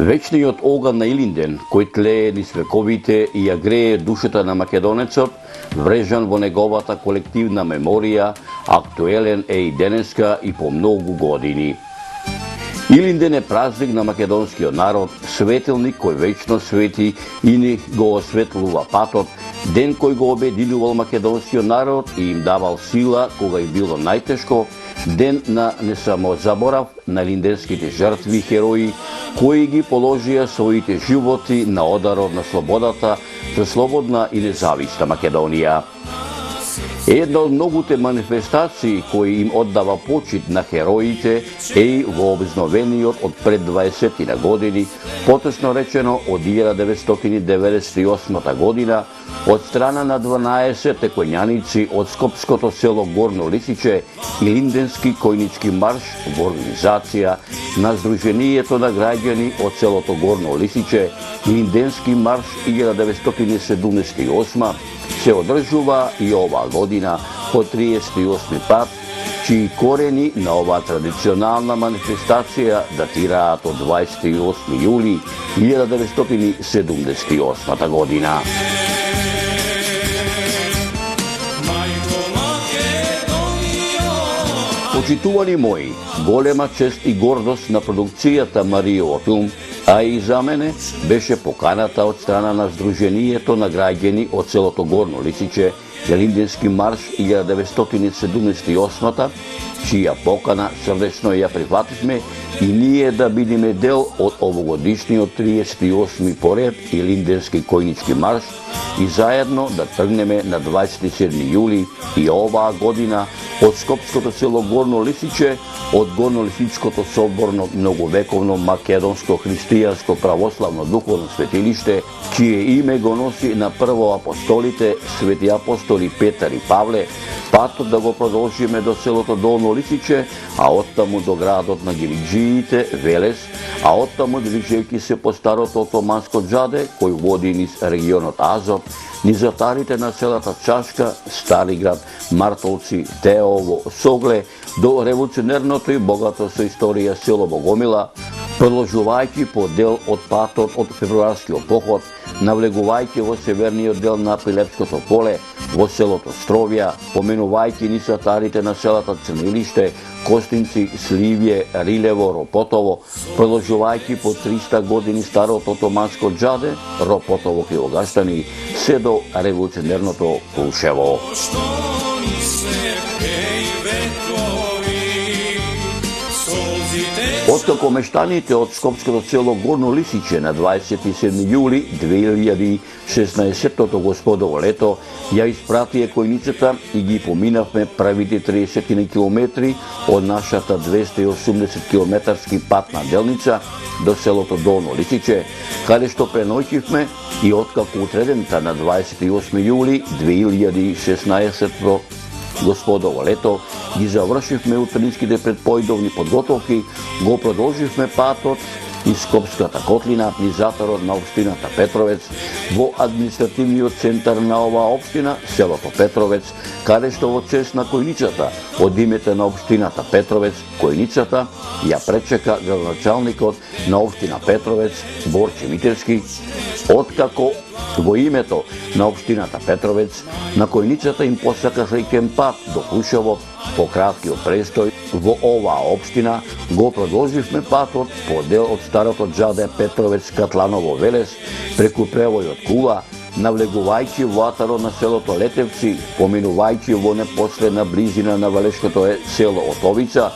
Вечниот оган на Илинден, кој тлее низ вековите и ја грее душата на македонецот, врежан во неговата колективна меморија, актуелен е и денеска и по многу години. Илинден е празник на македонскиот народ, светилник кој вечно свети и ни го осветлува патот, ден кој го обединувал македонскиот народ и им давал сила кога им било најтешко, ден на несамозаборав на илинденските жртви и херои, кои ги положија своите животи на одарот на слободата за слободна и независна Македонија. Една од многуте манифестации кои им оддава почит на хероите е и во обзновениот од пред 20 на години, поточно речено од 1998 година, од страна на 12 коњаници од скопското село Горно Лисиче, Илинденски којнички марш во организација на Сдруженијето на граѓани од селото Горно Лисиче, Илинденски марш 1978 се одржува и оваа година по 38 пат, чии корени на оваа традиционална манифестација датираат од 28 јули 1978 година. Почитувани мои, голема чест и гордост на продукцијата Маријова филм, а и за мене беше поканата од страна на Сдруженијето на граѓани од селото Горно Лисиче, Илинденски марш 1978, чија покана срдечно ја прифативме и ние да бидеме дел од овогодишниот 38 поред Илинденски којнички марш и заедно да тргнеме на 27 јули и оваа година од скопското село Горно Лисиче, од Горнолисичкото соборно многовековно македонско христијанско православно духовно светилиште, чие име го носи на прво апостолите свети апостоли Петар и Павле, патот да го продолжиме до селото Долно Лисиче, а оттаму до градот на Гилиџиите, Велес, а оттаму движејќи се по старото отоманско џаде, кој води низ регионот Азот, низ атарите на селата Чашка, Стариград, Мартолци, Теово, Согле, до револуционерното и богато со историја село Богомила, продолжувајќи по дел од патот од февруарскиот поход, навлегувајќи во северниот дел на Прилепското поле, во селото Стровја, поменувајќи низ атарите на селата Црнилиште, Костинци, Сливје, Рилево, Ропотово, продолжувајќи по 300 години старото отоманско џаде, Ропотово Кривогаштани, се до револуционерното Кулшево. Откако мештаните од скопското село Горно Лисиче на 27 јули 2016 господово лето ја испратија којницата и ги поминавме правите 30 километри од нашата 280 километарски патна делница до селото Долно Лисиче, каде што преноќивме и откако утредента на 28 јули 2016 господово лето ги завршивме утринските предпојдовни подготовки, го продолживме патот из Скопската котлина низ заторот на општината Петровец во административниот центар на оваа општина, селото Петровец, каде што во чест на којницата од името на општината Петровец, којницата ја пречека градоначалникот на општина Петровец, Борче Митерски, откако во името на општината Петровец, на којницата им посака среќен пат до Кушево, по краткиот престој во оваа општина, го продолживме патот по дел од старото џаде Петровец Катланово Велес, преку превојот Кула, навлегувајќи во атарот на селото Летевци, поминувајќи во непосредна близина на Велешкото село Отовица,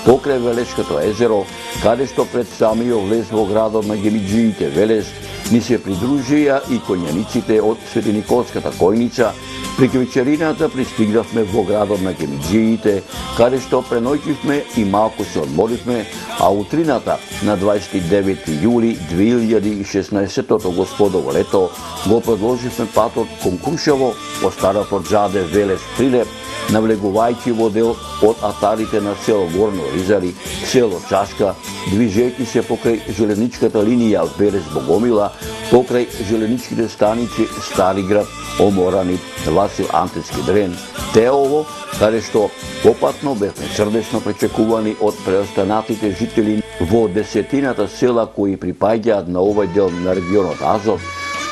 покрај Велешкото езеро, каде што пред самиот влез во градот на Гилиџиите Велес, ни се придружија и коњаниците од Светиниколската којница. Преку вечерината пристигнавме во градот на Гилиџиите, каде што преноќивме и малку се одморивме, а утрината на 29 јули 2016 господово лето го продолживме патот кон Крушево по старото џаде Велес Прилеп, навлегувајќи во дел од атарите на село Горно Ризари, село Чашка, движејќи се покрај железничката линија Велес Богомила, покрај железничките станици Стариград, Оморани, Васил Антински Дрен, Теово, каде што попатно бевме срдечно пречекувани од преостанатите жители во десетината села кои припаѓаат на овој дел на регионот Азот,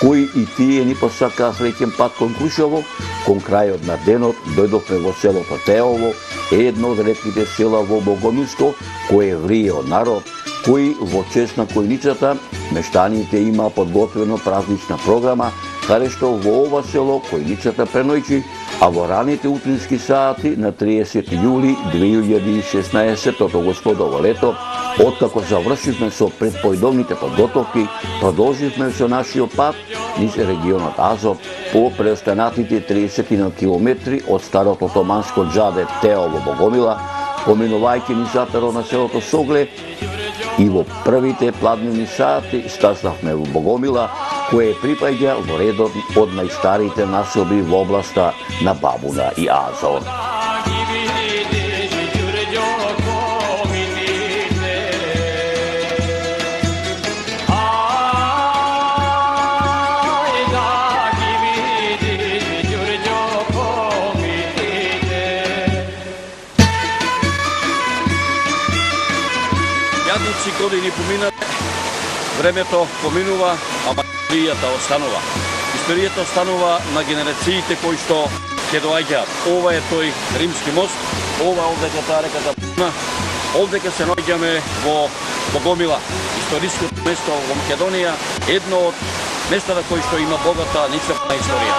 кои и тие ни посакаа среќен пат кон Крушево, кон крајот на денот дојдовме во селото Теово, едно од ретките села во Богомилско, кое врие од народ, кои во чест на којницата мештаните има подготвено празнична програма, каде што во ова село којницата пренојчи, а во раните утрински сати на 30 јули 2016 господово лето, откако завршивме со предпојдовните подготовки, продолживме со нашиот пат низ регионот Азот по преостанатите 30 километри од старото томанско џаде Теово Богомила, поминувајќи низ заперот на селото Согле, и во првите пладневни сати стаснавме во Богомила, кое припаѓа во редот од најстарите населби во областа на Бабуна и Азот. Години поминат, времето поминува, ама историјата останува. Историјата останува на генерациите кои што ќе доаѓаат. Ова е тој римски мост, ова овдека таа реката Пуна, овдека се наоѓаме во Богомила, историското место во Македонија, едно од местата кои што има богата ницепна историја.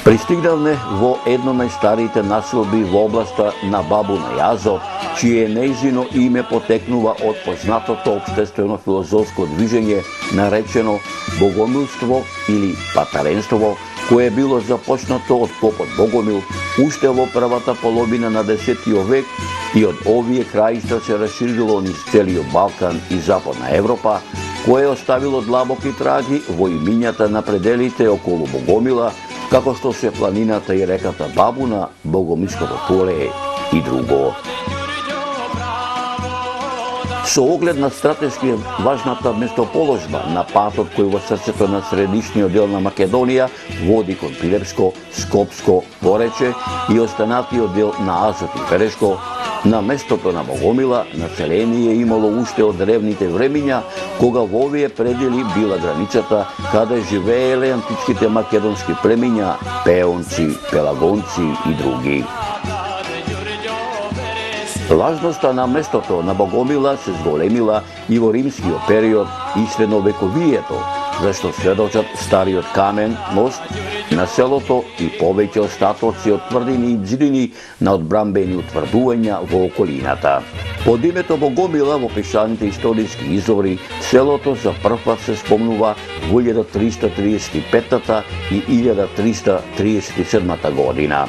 Пристигнавме во едно најстарите населби во областа на Бабуна и Азот, чие нејзино име потекнува од познатото општествено-филозофско движење наречено Богомилство или Патаренство, кое било започнато од попот Богомил уште во првата половина на 10 век и од овие краишта се расширило низ целиот Балкан и Западна Европа, кое оставило длабоки траги во имињата на пределите околу Богомила, како што се планината и реката Бабуна, Богомилското поле и друго. Со оглед на стратешки важната местоположба на патот кој во срцето на средишниот дел на Македонија води кон Пилепско, Скопско, Порече и останатиот дел на Азот и Перешко, на местото на Богомила население имало уште од древните времиња, кога во овие предели била границата каде живееле античките македонски племиња, пеонци, пелагонци и други. Важноста на местото на Богомила се зголемила и во римскиот период и средновековието, зашто сведочат стариот камен мост на селото и повеќе остатоци од тврдини и ѕидини на одбранбени утврдувања во околината. Под името Богомила во пишаните историски извори, селото за прв пат се спомнува во 1335 и 1337 година.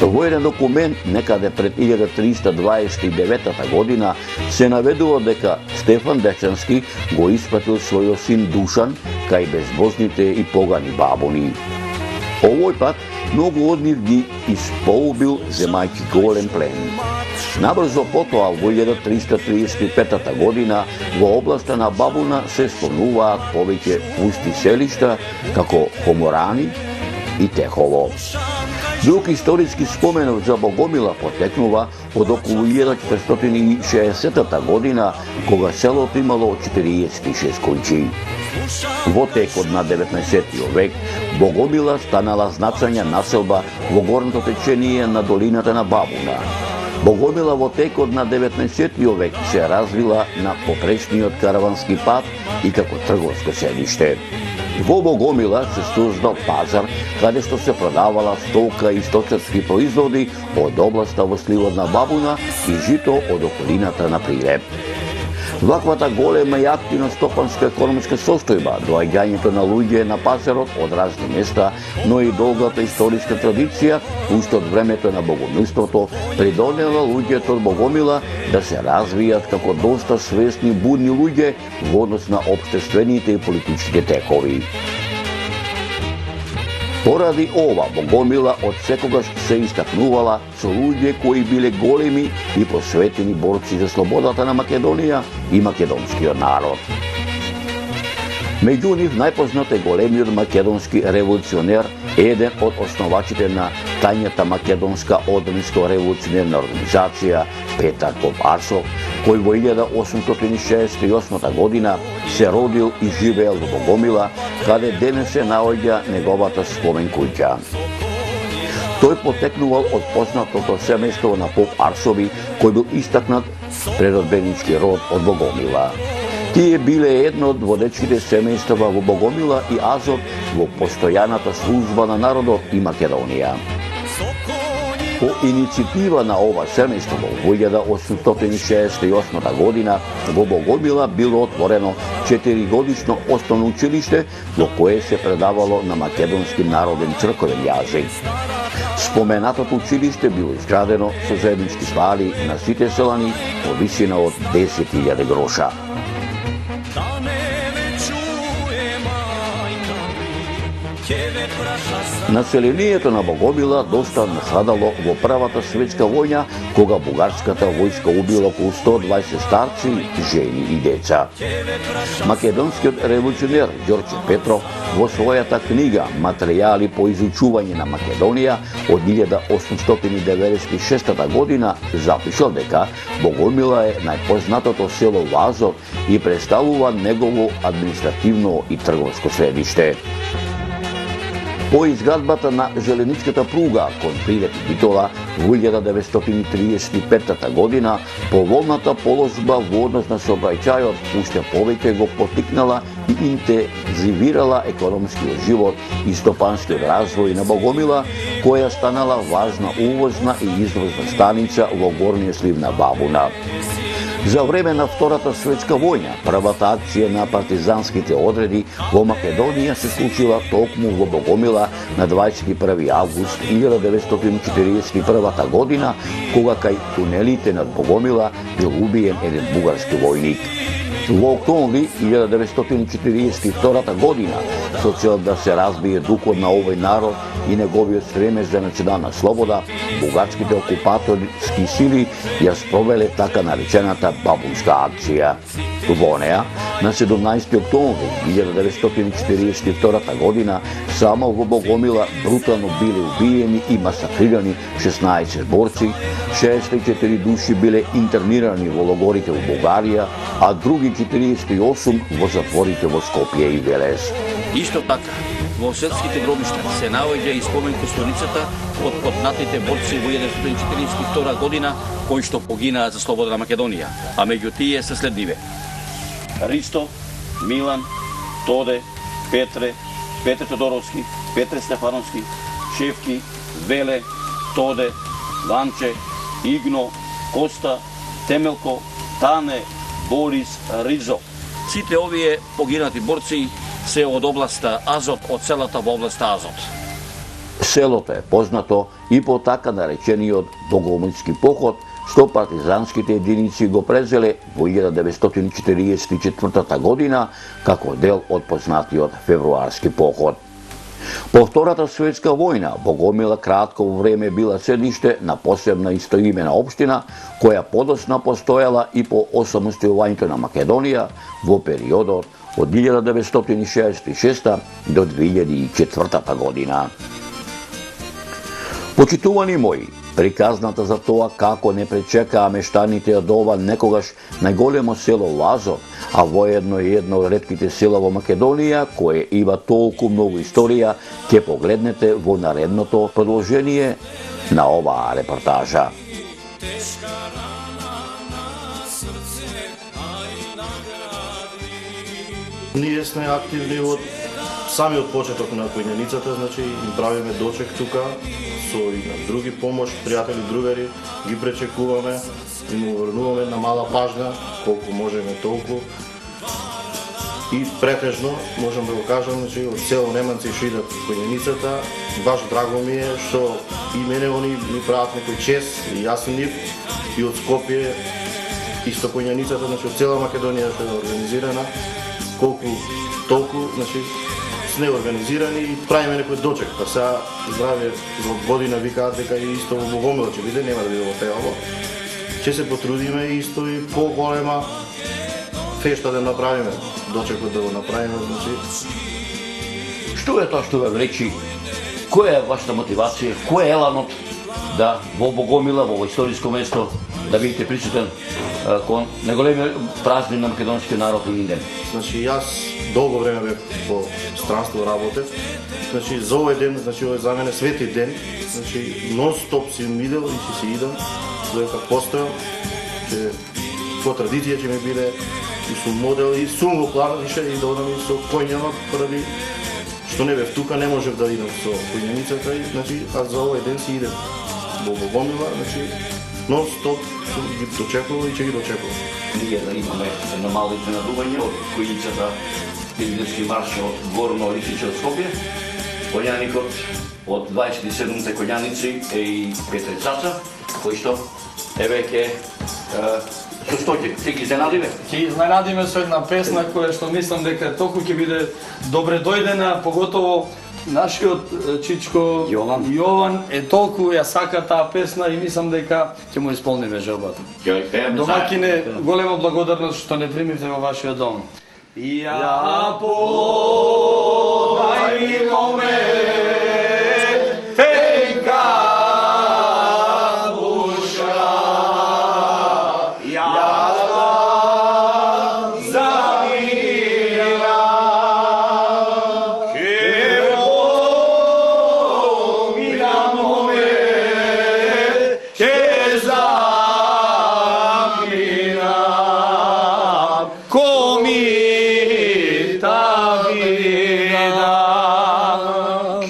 Во еден документ некаде пред 1329 година се наведува дека Стефан Дечански го испратил својот син Душан кај безбожните и погани бабуни. Овој пат многу од нив ги испоубил земајќи голем плен. Набрзо потоа во 1335 година во областа на Бабуна се спомнуваат повеќе пусти селишта како Хоморани и Техово. Друг историски споменот за Богомила потекнува од околу 1460 година, кога селото имало 46 куќи. Во текот на 19 век, Богомила станала значајна населба во горното течение на долината на Бабуна. Богомила во текот на 19 век се развила на попречниот каравански пат и како трговско седиште. Во Богомила се создал пазар, каде што се продавала стока и сточарски производи од областа во сливот на Бабуна и жито од околината на Прилеп. Ваквата голема и активна стопанска економска состојба, доаѓањето на луѓе на пазарот од разни места, но и долгата историска традиција, уште од времето на богомилството, придонела луѓето од Богомила да се развијат како доста свесни будни луѓе во однос на општествените и политичките текови. Поради ова, Богомила од секогаш се истакнувала со луѓе кои биле големи и посветени борци за слободата на Македонија и македонскиот народ. Меѓу нив најпознат е големиот македонски револуционер, еден од основачите на тајната македонска одбраниско-револуционерна организација Петар Поп-Арсов, кој во 1868 година се родил и живеел во Богомила, каде денес се наоѓа неговата спомен куќа. Тој потекнувал од познатото семејство на Поп-Арсови, кој бил истакнат преродбенички род од Богомила. Тие биле едно од водечките семејства во Богомила и Азот во постојаната служба на народот и Македонија. По иницијатива на ова семејство во 1868 година во Богомила било отворено 4-годишно основно училиште во кое се предавало на македонски народен црковен јазик. Споменатото училиште било изградено со заеднички пари на сите селани по висина од 10.000 гроша. Населението на Богомила доста настрадало во Првата светска војна, кога бугарската војска убила околу 120 старци, жени и деца. Македонскиот револуционер Ѓорче Петров во својата книга Материјали по изучување на Македонија од 1896 година запишал дека Богомила е најпознатото село во Азот и представува негово административно и трговско средиште. По изградбата на желеничката пруга кон Прилеп и Битола во 1935 година, поволната положба во однос на сообраќајот уште повеќе го потикнала и интензивирала економскиот живот и стопанскиот развој на Богомила, која станала важна увозна и извозна станица во горниот слив на Бабуна. За време на Втората светска војна, првата акција на партизанските одреди во Македонија се случила токму во Богомила на 21 август 1941 година, кога кај тунелите над Богомила бил убиен еден бугарски војник. Во октомври 1942 година, со цел да се разбие духот на овој народ и неговиот стремеж за национална слобода, бугарските окупаторски сили ја спровеле така наречената Бабунска акција. Во неа, на 17 октомври 1942 година, само во Богомила брутално биле убиени и масакрирани 16 борци, 64 души биле интернирани во логорите во Бугарија, а други 48 во затворите во Скопје и Велес. Исто така, во селските гробишта се наоѓа и спомен костурницата од потнатите борци во 1942 година кои што погинаа за слобода на Македонија, а меѓу тие се следниве: Ристо, Милан, Тоде, Петре, Петре Тодоровски, Петре Стефановски, Шевки, Веле, Тоде, Ванче, Игно, Коста, Темелко, Тане, Борис, Ризо. Сите овие погинати борци се од областа Азот, од селата во областа Азот. Селото е познато и по така наречениот Богомилски поход, што партизанските единици го презеле во 1944 година како дел од познатиот февруарски поход. По Втората светска војна, Богомила кратко време била седиште на посебна истоимена општина, која подоцна постојала и по осамостојувањето на Македонија во периодот од 1966 до 2004 година. Почитувани мои, приказната за тоа како не пречекаа мештаните од ова некогаш најголемо село Азот, а воедно е едно од ретките села во Македонија кое има толку многу историја, ќе погледнете во наредното продолжение на оваа репортажа. Ние сме активни од самиот почеток на појненицата, значи им правиме дочек тука со и на други помош, пријатели, другари, ги пречекуваме и му врнуваме една мала пажна, колку можеме толку. И претежно, можам да го кажам, значи, од село Неманци што идат конјаницата, баш драго ми е што и мене они ми прават некој чест, и јас нив, и од Скопје, исто конјаницата, значи од цела Македонија што е организирана, колку толку, значи, сме организирани и правиме некој дочек, па сега здравје за година викаат дека и исто во Богомил ќе биде, нема да биде во Певало. Ќе се потрудиме и исто и по-голема фешта да направиме, дочекот да го направиме, значи. Што е тоа што ве влечи? Која е вашата мотивација? Кој е еланот да во Богомила, во историско место, да бидете присутен кон најголеми празник на македонскиот народ и ден? Значи јас долго време бев во странство работев. Значи за овој ден, значи овој за мене свети ден. Значи нон-стоп си идел и си идам додека постојам. Че по традиција ќе ми биде и сум модел и сум во планише и да одам и со коњава поради што не бев тука, не можев да идам со коњаницата и значи а за овој ден си идем во Богомила, значи нон-стоп ги дочекувам и ќе ги дочекувам. Ние да имаме едно мало изненадување од којицата Илидерски марш од Горно Лисиче од Скопје. Коњаникот од 27-те коњаници е и Петре Цаца, кој што еве ќе со што ќе ги изненадиме? Ќе изненадиме со една песна која што мислам дека толку ќе биде добре дојдена, поготово нашиот чичко Јован е толку ја сака таа песна и мислам дека ќе му исполниме желбата. Домакине, голема благодарност што не примивте во вашиот дом. Ја подај ме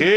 Che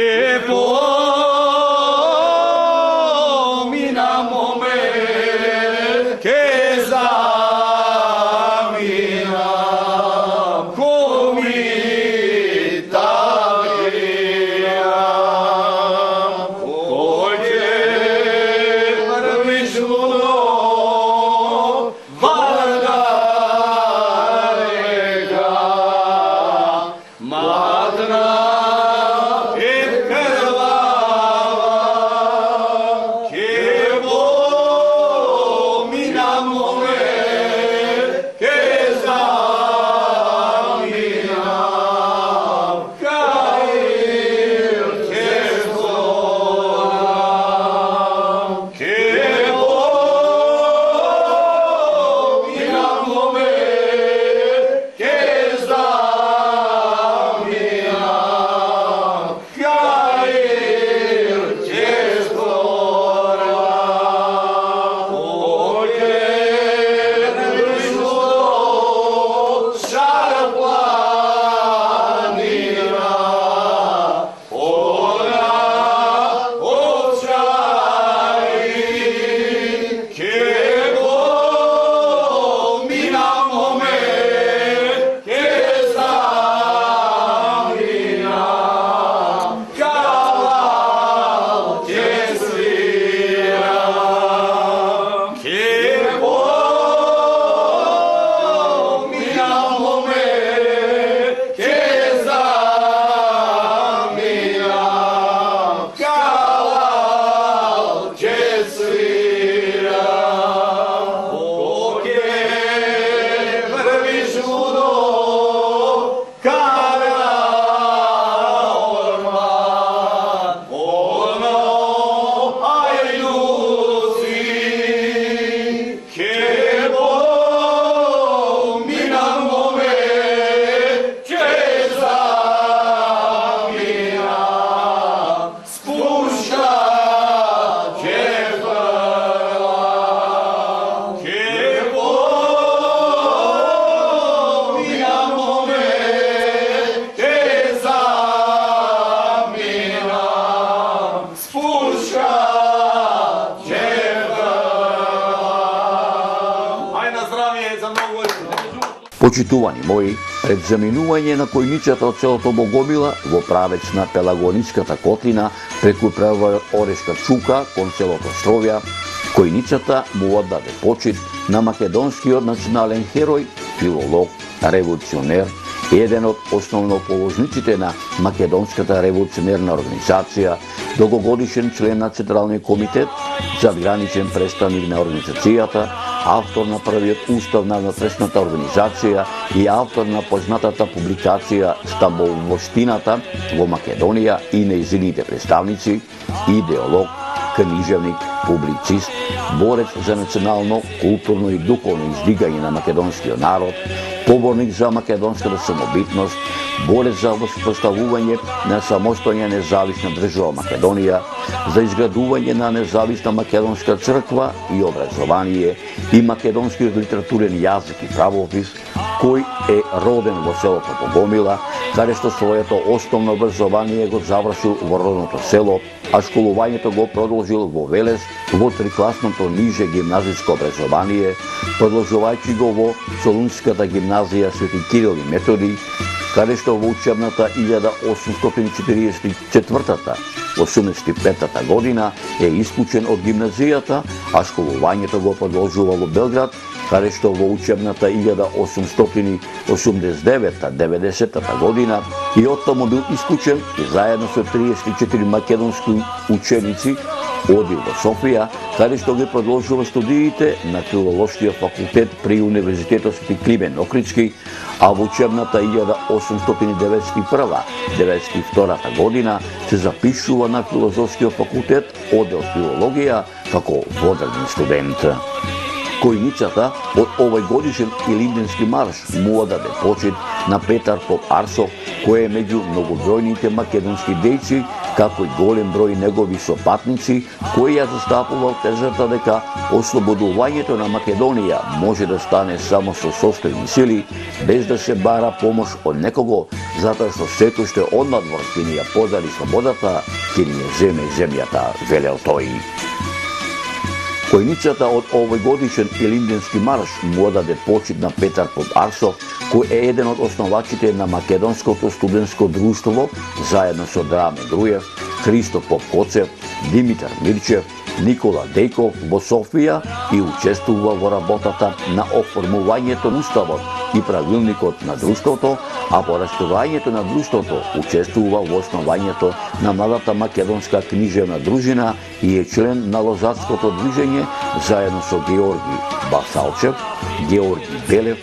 Почитувани мои, пред заминување на којничата од селото Богомила во правец на Пелагоничката котлина преку превојот Орешка чука кон селото Стровја, којницата му оддаде почит на македонскиот национален херој, филолог, револуционер, еден од основоположниците на Македонската револуционерна организација, долгогодишен член на Централниот комитет, задграничен представник на организацијата, автор на првиот устав на внатрешната организација и автор на познатата публикација Стамболштината во Македонија и нејзините представници, идеолог, книжевник, публицист, борец за национално, културно и духовно издигање на македонскиот народ, поборник за македонската самобитност, борец за воспоставување на самостојна независна држава Македонија, за изградување на независна македонска црква и образование и македонскиот литературен јазик и правопис, кој е роден во селото Богомила, каде што своето основно образование го завршил во родното село, а школувањето го продолжил во Велес во трикласното ниже гимназиско образование, продолжувајќи го во Солунската гимназија Свети Кирил и Методи, каде што во учебната 1844-85 година е исклучен од гимназијата, а школувањето го продолжува во Белград, каде што во учебната 1889-90 година и оттаму бил исклучен и заедно со 34 македонски ученици одил во Софија, каде што ги продолжува студиите на филолошкиот факултет при Универзитетот Свети Климент Охридски, а во учебната 1891-92 година се запишува на филозофскиот факултет оддел филологија како воден студент. Којницата од овој годишен Илинденски марш му одаде почит на Петар Поп Арсов, кој е меѓу многобројните македонски дејци, како и голем број негови сопатници, кој ја застапувал тезата дека ослободувањето на Македонија може да стане само со сопствени сили, без да се бара помош од некого, затоа што секој што однадвор ќе ни ја подари слободата, ќе ни ја земе земјата, велел тој. Којницата од овој годишен Илинденски марш му одаде почит на Петар Поп Арсов, кој е еден од основачите на Македонското студентско друштво, заедно со Драме Груев, Христо Поп Коцев, Димитар Мирчев, Никола Дејков во Софија и учествува во работата на оформувањето на уставот и правилникот на друштвото, а по растојањето на друштвото учествува во основањето на младата македонска книжевна дружина и е член на Лозатското движење заедно со Георги Басалчев, Георги Белев,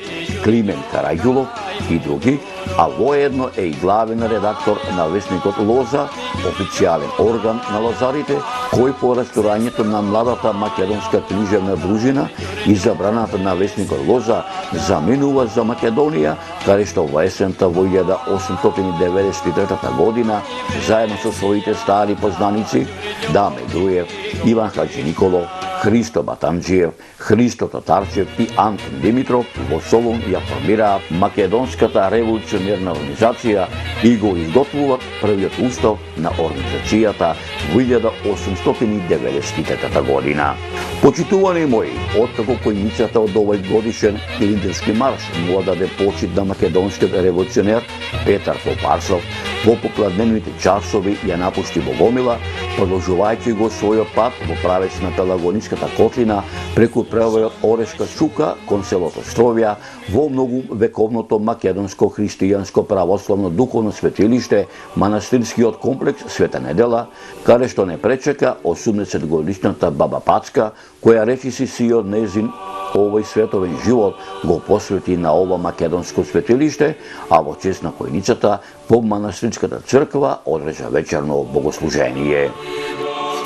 Климен Караѓулов и други, а воедно е и главен редактор на весникот Лоза, официјален орган на лозарите, кој по растојањето на младата македонска книжевна дружина и забраната на весникот Лоза заминува за Македонија, каде што во есента во 1893 година, заедно со своите стари познаници, Даме Груев, Иван Хаджи Николов, Христо Батамџиев, Христо Татарчев и Антон Димитров во Солун ја формираат Македонската револуционерна организација и го изготвуваат првиот устав на организацијата во 1893 година. Почитувани мои, откако којницата од овој годишен Илинденски марш му одаде почит на македонскиот револуционер Петар Поп Арсов, во попладнените часови ја напушти Богомила, продолжувајќи го својот пат во правец на Пелагоничката котлина преку превојот Орешка чука кон селото Стровја во многу вековното македонско христијанско православно духовно светилиште, манастирскиот комплекс Света Недела, каде што не пречека 80 годишната баба Пацка, која речиси сиот незин овој световен живот го посвети на ова македонско светилиште, а во чест на којницата во манастирската црква одржа вечерно богослужение.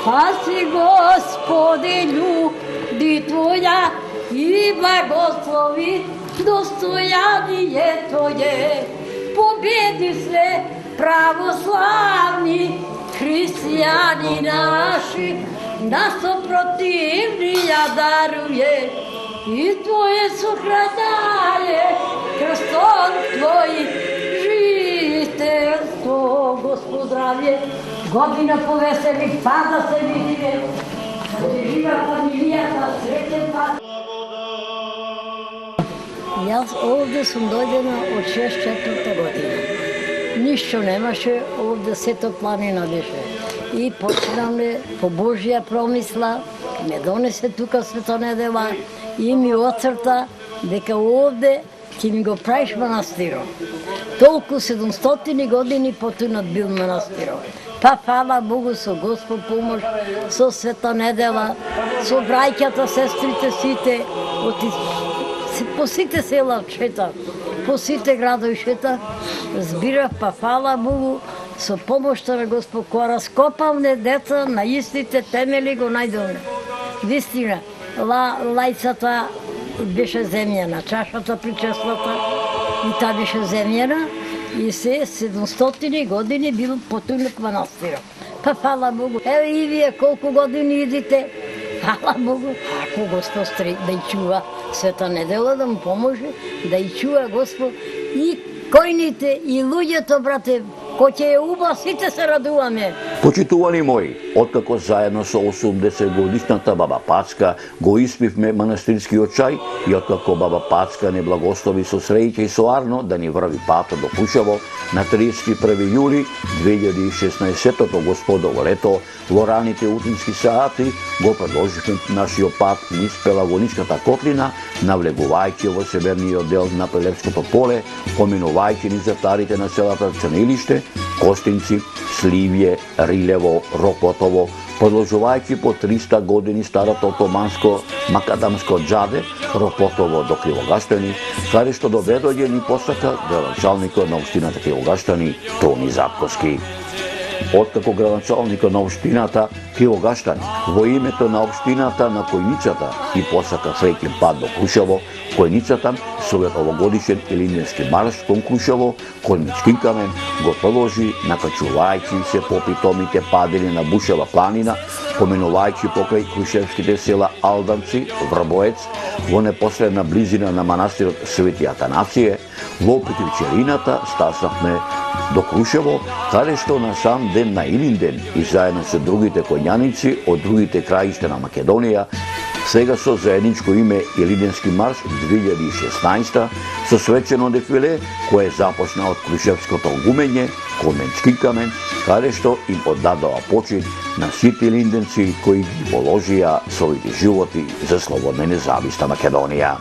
Спаси Господи љуби Твоја и благослови достојание Твое. Победи се православни христијани наши, нас сопротивнија даруе и Твое сохраняје крстом Твои жителство, Господравје. Година повесели, пада се видиме, да жива фамилијата, сретен пат. Јас овде сум дојдена од 64-та година. Ништо немаше, овде сето планина беше. И почнавме по Божја промисла, ме донесе тука Светонедела и ми оцрта дека овде ќе ми го правиш манастирот. Толку 700 години потунат бил манастирот. Па фала Богу со Господ помош, со Светонедела, со браќата, сестрите сите, по сите села шетав, по сите градови шетав, збирав, па фала Богу, со помошта на Господ, кога раскопавне деца на истите темели го најдовне. Вистина, лајцата беше земјана, чашата причеслата и та беше земјана и се 700 години бил потунат манастирот. Па фала Богу, еве и вие колку години идите, фала Богу, ако Господ да и чува Светонедела, да му поможе, да и чува Господ и којните и луѓето, брате, кој ќе е уба, сите се радуваме. Почитувани мои, откако заедно со 80 годишната баба Пацка го испивме манастирскиот чај и откако баба Пацка не благослови со среќа и со Арно да ни врви патот до Кушево, на 31 јули 2016 господово лето, во раните утрински сати, го продолживме нашиот пат низ Пелагоничката котлина, навлегувајќи во северниот дел на Прелепското поле, поминувајќи низ затарите на селата Цанилиште, Костинци, Сливје, Рилево, Рокотово, продолжувајќи по 300 години старото отоманско макадамско џаде, Рокотово до Кривогаштани, каде што доведоѓе ни посака градоначалникот на општината Кривогаштани Тони Запковски. Откако градоначалникот на општината Кривогаштани во името на општината на Којницата и посака среќен пат до Крушево, Којницата со овогодишен Илинденски марш кон Крушево, Којнички камен го продолжи накачувајќи се по питомите падини на Бушева планина, поминувајќи покрај крушевските села Алданци, Врбоец, во непосредна близина на манастирот Свети Атанасије, во Петивчерината стаснавме до Крушево, каде што на сам ден на Илинден и заедно со другите коњаници од другите краишта на Македонија, сега со заедничко име Илинденски марш 2016 со свечено дефиле кое започна од Крушевското гумење кон Менчки камен, каде што им оддадоа почит на сите илинденци кои ги положија своите животи за слободна и независна Македонија.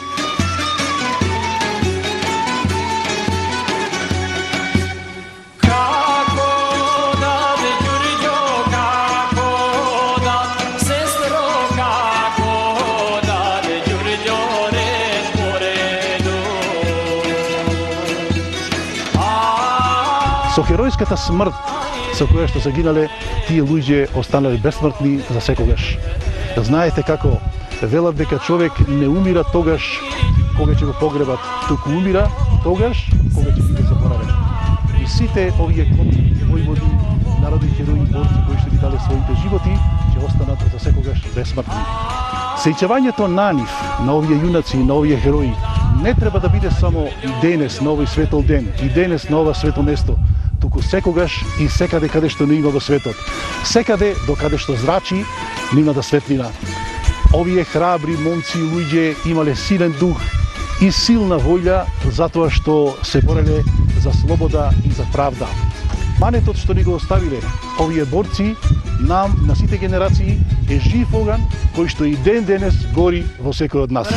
Со херојската смрт со која што загинале, тие луѓе останале бесмртни за секогаш. Знаете како велат дека човек не умира тогаш кога ќе го погребат, туку умира тогаш кога ќе биде заборавен. И сите овие клопски војводи, народни херои и борци кои што ги дале своите животи, ќе останат за секогаш бесмртни. Сеќавањето на нив, на овие јунаци, на овие херои, не треба да биде само и денес на овој светол ден, и денес на ова свето место, туку секогаш и секаде каде што не има во светот. Секаде до каде што зрачи, нема да светлина. Овие храбри момци и луѓе имале силен дух и силна воља затоа што се бореле за слобода и за правда. Манетот што ни го оставиле овие борци, нам, на сите генерации, е жив оган кој што и ден денес гори во секој од нас.